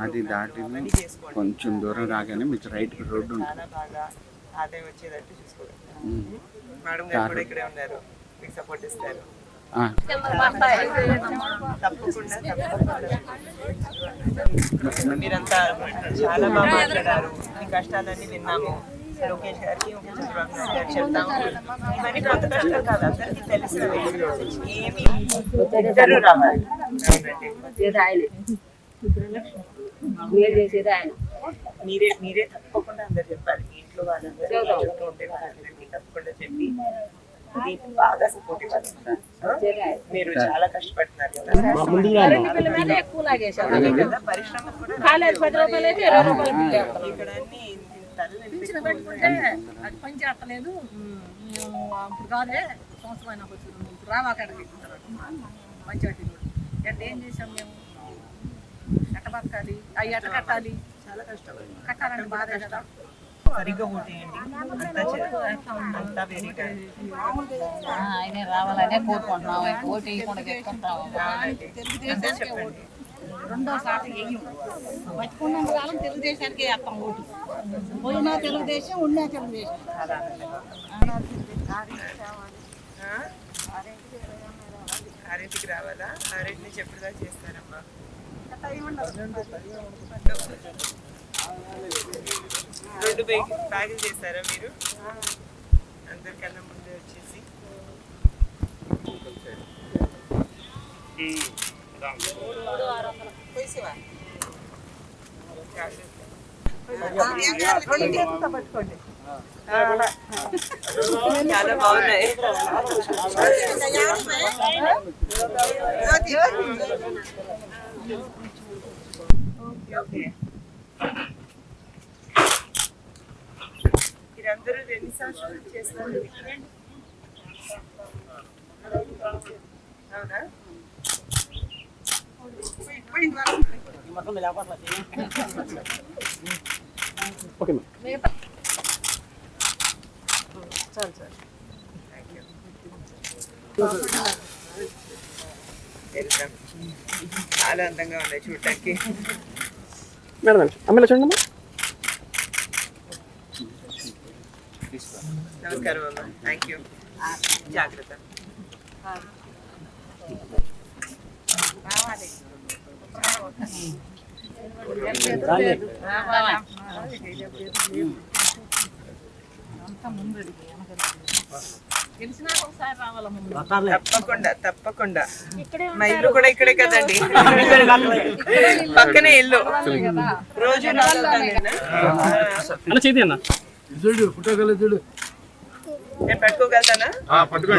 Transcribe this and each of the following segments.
అది దాటి కొంచెం దూరం రాగానే మీకు రైట్ రోడ్డు ఉంటుంది. ఆదాయం వచ్చేటట్టు చూసుకోవాలి. మేడం గారు కూడా ఇక్కడే ఉన్నారు, మీకు సపోర్ట్ ఇస్తారు. మీరంతా చాలా బాగా మాట్లాడారు, మీ కష్టాలన్నీ విన్నాము. లోకేష్ గారికి చెప్తాము. ఇవన్నీ కొత్త కష్టాలు కాదు, అందరికీ తెలిసినవి. ఏమి ఇద్దరు రావాలి, మీరే తప్పకుండా అందరు చెప్పాలి. ఇంట్లో వాళ్ళందరూ ఉంటే వాళ్ళందరికీ తప్పకుండా చెప్పి దీనికి బాగా సపోర్ట్ ఇవ్వాలి. మీరు చాలా కష్టపడుతున్నారు కదా, పరిశ్రమలు కూడా ఇక్కడ అన్ని పెట్టుకుంటే అది పని చేస్తలేదు. ఇప్పుడు కాదే సంవత్సరం అయినా వచ్చింది. ఇప్పుడు రావాకడికి పంచాయతీ ఎట్లా ఏం చేసాం మేము? ఎట్ట బతకాలి, అవి ఎట్ట కట్టాలి? చాలా కష్టం. కట్టాలంటే బాధే కదా. సరిగ్గా ఓటేయండి, అంతా వేరేగా. ఆయనే రావాలనే కోరుకుంటున్నాం. ఓటు వేయకుండా చెప్పండి. రెండోసారి వేయం. బతుకున్నంత కాలం తెలుగుదేశానికి వేస్తాం ఓటు. పోయినా తెలుగుదేశం, ఉన్నా తెలుగుదేశం. ఆరింటికి రావాలా? ఆరింటి నుంచి ఎప్పుడుదా చేస్తారమ్మా? రెండు బ్యాగులు చేస్తారా మీరు? అందరికన్నా ముందే వచ్చేసి పట్టుకోండి. చాలా బాగున్నాయి. మీరందరూ ఎన్ని సంవత్సరాలు చేస్తారు? అవునా? చాలు సార్, థ్యాంక్ యూ. చాలా అందంగా ఉన్నాయి చూడటానికి. మేడం అమ్మాయిలా చూడండి. నమస్కారం అమ్మా, థ్యాంక్ యూ. జాగ్రత్త. తప్పకుండా తప్పకుండా. మా ఇల్లు కూడా ఇక్కడే కదండి, పక్కనే ఇల్లు. రోజు నేను పట్టుకోగలుగుతానా? పట్టుకున్నా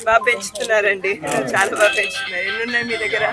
బాగా పెంచుతున్నారండి, చాలా బాగా పెంచుతున్నారు. ఎన్ని ఉన్నాయి మీ దగ్గర?